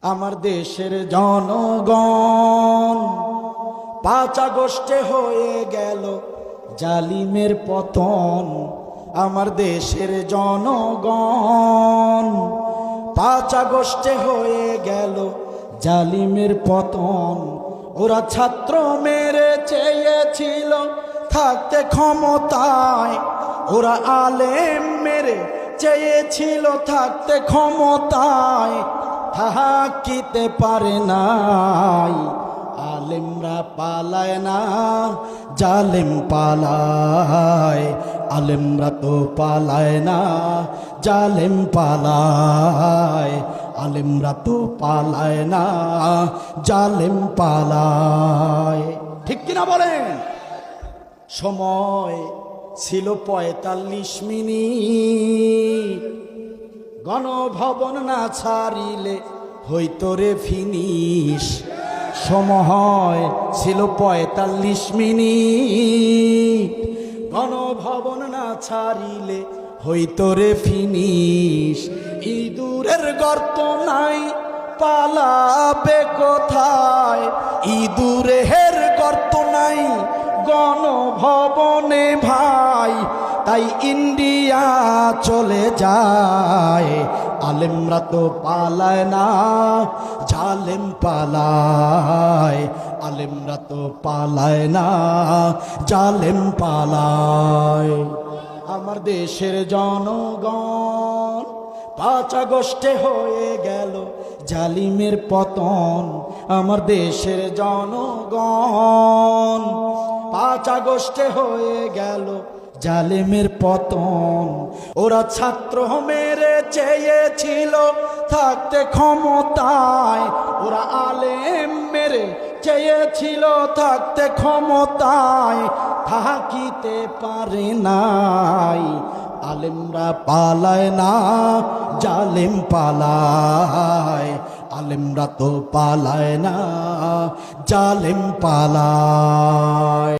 আমার দেশের জনগণ ৫ আগস্টে হয়ে গেল জালিমের পতন। আমার দেশের জনগণ ৫ আগস্টে হয়ে গেল জালিমের পতন। ওরা ছাত্র মেরে চেয়েছিল থাকতে ক্ষমতায়, ওরা আলেম মেরে চেয়েছিল থাকতে ক্ষমতায়, থাকিতে পারে নাই। আলেমরা পালায় না, জালেম পালায়। আলেমরা তো পালায় না, জালেম পালায়। আলেমরা তো পালায় না, জালেম পালায়। ঠিক কিনা বলেন? সময় ছিল ৪৫ মিনিট, গণভবন না ছাড়িলে হইতো রে ফিনিশ। সময় ছিল ৪৫ মিনিট, গণভবন না ছাড়িলে হইতো রে ফিনিশ। ইঁদুরের গর্ত নাই, পালাবে কোথায়? ইঁদুরের গর্ত নাই গণভবনে ভাই, তাই ইন্ডিয়া চলে যায়। আলেমরা তো পালায় না, জালেম পালায়। আলেমরা তো পালায় না, জালেম পালায়। আমার দেশের জনগণ ৫ আগস্টে হয়ে গেল জালিমের পতন। আমার দেশের জনগণ ৫ আগস্টে হয়ে গেল জালিমের পতন। ওরা ছাত্র মেরে চেয়েছিল থাকতে ক্ষমতায়, ওরা আলেম মেরে চেয়েছিল থাকতে ক্ষমতায়, থাকিতে পারে নাই। আলেমরা পালায় না, জালেম পালায়। আলেমরা তো পালায় না, জালেম পালায়।